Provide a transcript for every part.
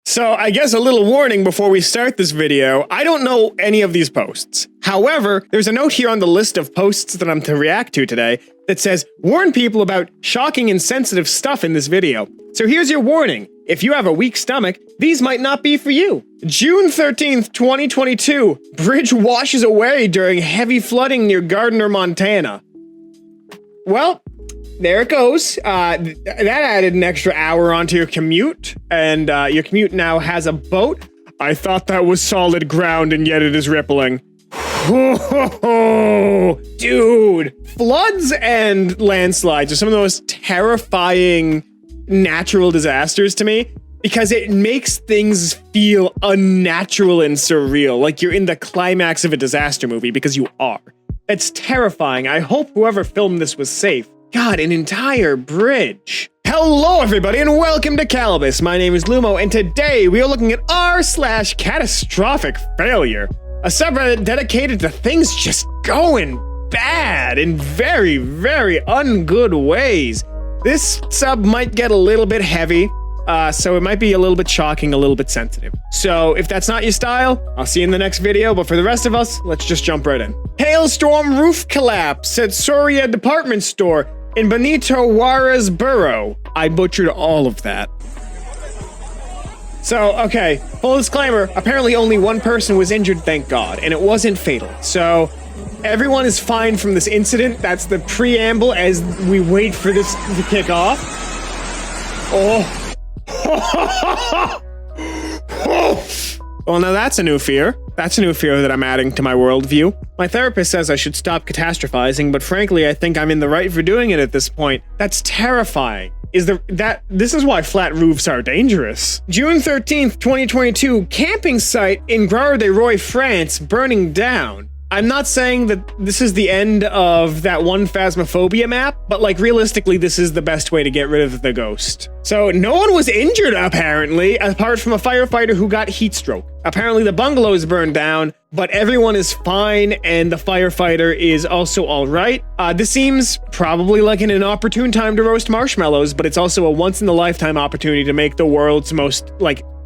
So I guess a little warning before we start this video, I don't know any of these posts. However, there's a note here on the list of posts that I'm to react to today that says, warn people about shocking and sensitive stuff in this video. So here's your warning. If you have a weak stomach, these might not be for you. June 13th, 2022, bridge washes away during heavy flooding near Gardner, Montana. Well, there it goes. That added an extra hour onto your commute, and your commute now has a boat. I thought that was solid ground, and yet it is rippling. Dude, floods and landslides are some of the most terrifying natural disasters to me because it makes things feel unnatural and surreal, like you're in the climax of a disaster movie, because you are. It's terrifying. I hope whoever filmed this was safe. God, an entire bridge. Hello everybody and welcome to Kalbus. My name is Lumo and today we are looking at r/CatastrophicFailure, a subreddit dedicated to things just going bad in very, very ungood ways. This sub might get a little bit heavy, so it might be a little bit shocking, a little bit sensitive. So if that's not your style, I'll see you in the next video, but for the rest of us, let's just jump right in. Hailstorm roof collapse at Soria department store in Benito Juarez borough. I butchered all of that. So, okay, full disclaimer, apparently only one person was injured, thank God, and it wasn't fatal. So, everyone is fine from this incident. That's the preamble as we wait for this to kick off. Oh. Well, now that's a new fear. That's a new fear that I'm adding to my worldview. My therapist says I should stop catastrophizing, but frankly, I think I'm in the right for doing it at this point. That's terrifying. This is why flat roofs are dangerous. June 13th, 2022, camping site in Gare-de-Roy, France, burning down. I'm not saying that this is the end of that one Phasmophobia map, but like realistically, this is the best way to get rid of the ghost. So no one was injured apparently, apart from a firefighter who got heat stroke. Apparently the bungalow is burned down, but everyone is fine and the firefighter is also all right. This seems probably like an inopportune time to roast marshmallows, but it's also a once-in-a-lifetime opportunity to make the world's most,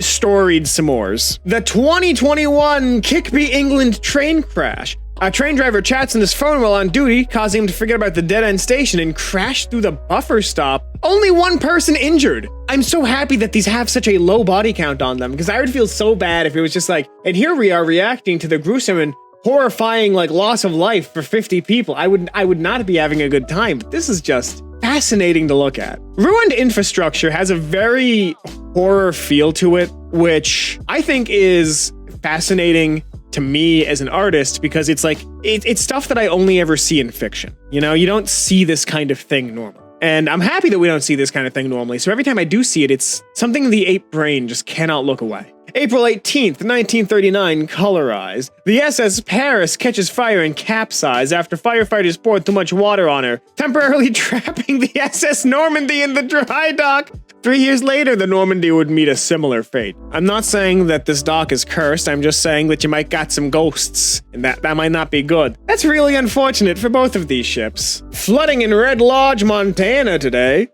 storied s'mores. The 2021 Kickby England train crash. A train driver chats on his phone while on duty, causing him to forget about the dead-end station and crash through the buffer stop. Only one person injured. I'm so happy that these have such a low body count on them, because I would feel so bad if it was just like, and here we are reacting to the gruesome and horrifying loss of life for 50 people. I would not be having a good time, but this is just fascinating to look at. Ruined infrastructure has a very horror feel to it, which I think is fascinating to me as an artist, because it's it's stuff that I only ever see in fiction. You know, you don't see this kind of thing normally. And I'm happy that we don't see this kind of thing normally. So every time I do see it, it's something the ape brain just cannot look away. April 18th, 1939, colorized. The SS Paris catches fire and capsizes after firefighters poured too much water on her, temporarily trapping the SS Normandy in the dry dock. 3 years later, the Normandy would meet a similar fate. I'm not saying that this dock is cursed, I'm just saying that you might got some ghosts, and that might not be good. That's really unfortunate for both of these ships. Flooding in Red Lodge, Montana today.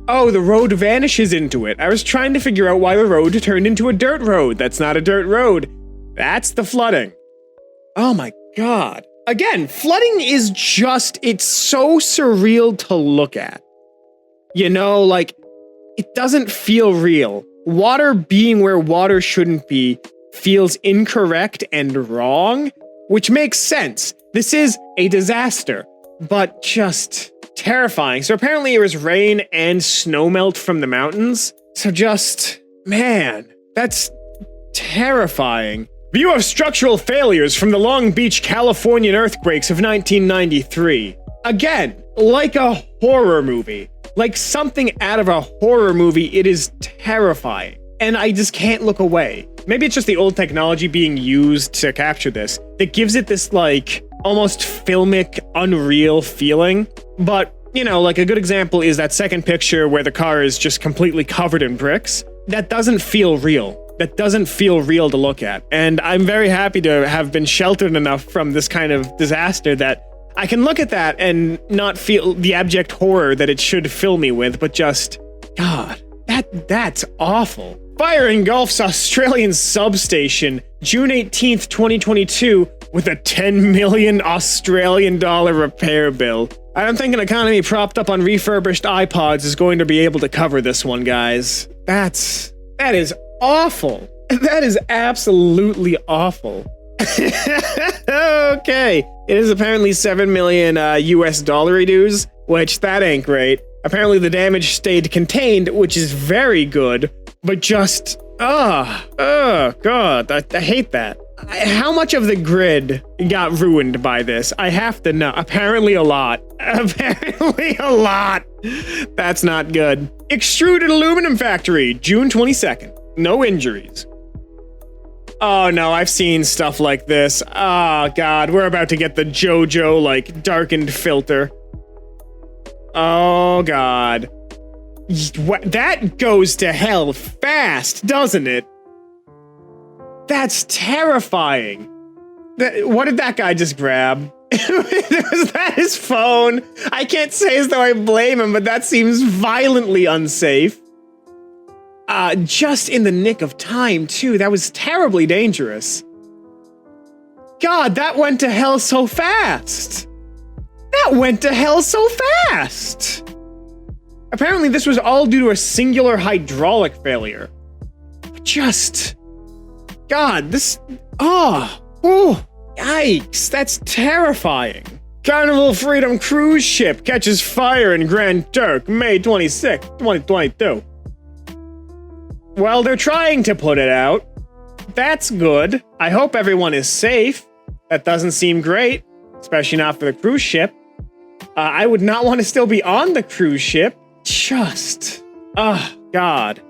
Oh, the road vanishes into it. I was trying to figure out why the road turned into a dirt road. That's not a dirt road. That's the flooding. Oh my God. Again, flooding is just, it's so surreal to look at. You know, it doesn't feel real. Water being where water shouldn't be feels incorrect and wrong, which makes sense. This is a disaster, but just terrifying. So apparently it was rain and snowmelt from the mountains. So just, man, that's terrifying. View of structural failures from the Long Beach, Californian earthquakes of 1993. Again, like a horror movie. Like something out of a horror movie, it is terrifying. And I just can't look away. Maybe it's just the old technology being used to capture this that gives it this almost filmic, unreal feeling. But, you know, a good example is that second picture where the car is just completely covered in bricks. That doesn't feel real. That doesn't feel real to look at. And I'm very happy to have been sheltered enough from this kind of disaster that I can look at that and not feel the abject horror that it should fill me with, but just God, that's awful. Fire engulfs Australian substation, June 18th, 2022, with a 10 million Australian dollar repair bill. I don't think an economy propped up on refurbished iPods is going to be able to cover this one, guys. That is awful. That is absolutely awful. Okay. It is apparently 7 million US dollar dues, which that ain't great. Apparently the damage stayed contained, which is very good, but just, God, I hate that. How much of the grid got ruined by this? I have to know. Apparently a lot. Apparently a lot. That's not good. Extruded aluminum factory, June 22nd. No injuries. Oh no, I've seen stuff like this. Oh God, we're about to get the JoJo, like, darkened filter. Oh God. That goes to hell fast, doesn't it? That's terrifying. What did that guy just grab? Was that his phone? I can't say as though I blame him, but that seems violently unsafe. Just in the nick of time, too. That was terribly dangerous. God, that went to hell so fast. That went to hell so fast. Apparently, this was all due to a singular hydraulic failure. Just... God, this... Yikes, that's terrifying. Carnival Freedom cruise ship catches fire in Grand Turk, May 26, 2022. Well, they're trying to put it out. That's good. I hope everyone is safe. That doesn't seem great, especially not for the cruise ship. I would not want to still be on the cruise ship. Just... God.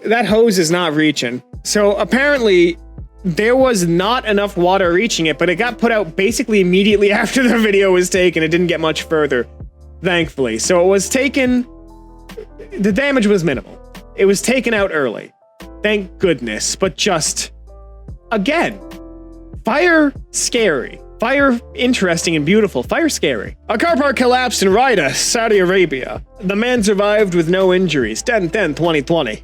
That hose is not reaching. So apparently, there was not enough water reaching it, but it got put out basically immediately after the video was taken. It didn't get much further, thankfully. So it was taken... The damage was minimal. It was taken out early. Thank goodness. But just... Again. Fire, scary. Fire, interesting and beautiful. Fire, scary. A car park collapsed in Riyadh, Saudi Arabia. The man survived with no injuries. 10/10/2020.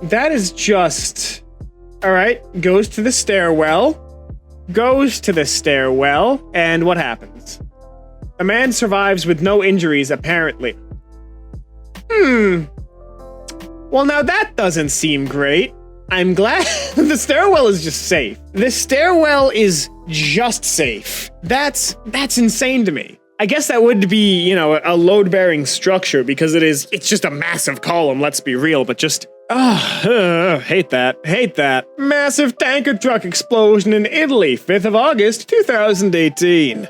That is just... Alright, goes to the stairwell. Goes to the stairwell. And what happens? A man survives with no injuries, apparently. Well, now that doesn't seem great. I'm glad the stairwell is just safe. The stairwell is just safe. That's insane to me. I guess that would be, you know, a load-bearing structure because it's just a massive column, let's be real, but just... hate that. Hate that. Massive tanker truck explosion in Italy, 5th of August, 2018.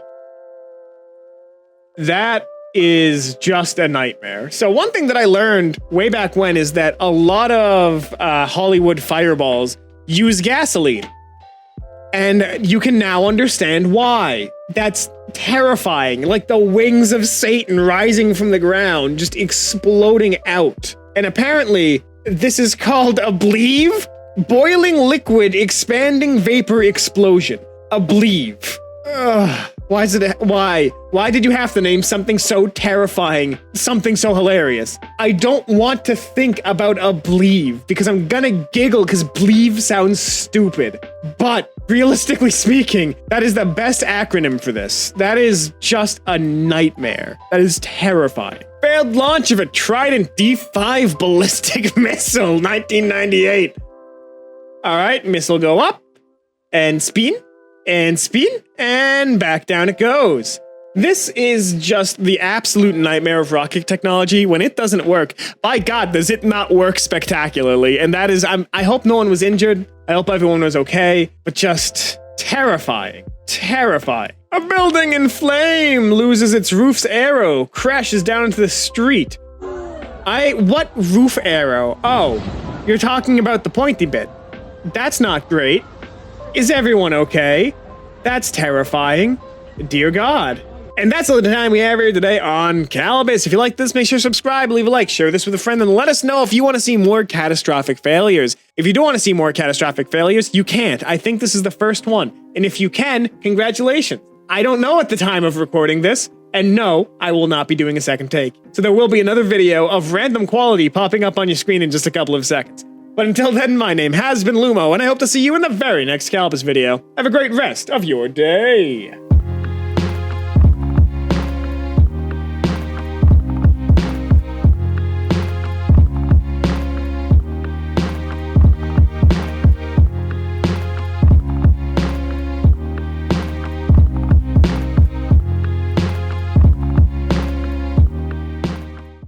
That is just a nightmare. So one thing that I learned way back when is that a lot of Hollywood fireballs use gasoline. And you can now understand why. That's terrifying. Like the wings of Satan rising from the ground, just exploding out. And apparently, this is called a bleave? Boiling liquid expanding vapor explosion. A bleave. Ugh. Why is it? Why? Why did you have to name something so terrifying, something so hilarious? I don't want to think about a bleave because I'm gonna giggle because bleave sounds stupid. But realistically speaking, that is the best acronym for this. That is just a nightmare. That is terrifying. Failed launch of a Trident D5 ballistic missile, 1998. All right, missile go up and spin. And spin, and back down it goes. This is just the absolute nightmare of rocket technology. When it doesn't work, by God, does it not work spectacularly. And that is, I hope no one was injured. I hope everyone was okay, but just terrifying, terrifying. A building in flame loses its roof's arrow, crashes down into the street. What roof arrow? Oh, you're talking about the pointy bit. That's not great. Is everyone okay? That's terrifying. Dear God. And that's all the time we have here today on Kalbus. If you like this, make sure to subscribe, leave a like, share this with a friend, and let us know if you want to see more catastrophic failures. If you do want to see more catastrophic failures, you can't. I think this is the first one. And if you can, congratulations. I don't know at the time of recording this, And no, I will not be doing a second take. So there will be another video of random quality popping up on your screen in just a couple of seconds. But until then, my name has been Lumo, and I hope to see you in the very next Kalbus video. Have a great rest of your day.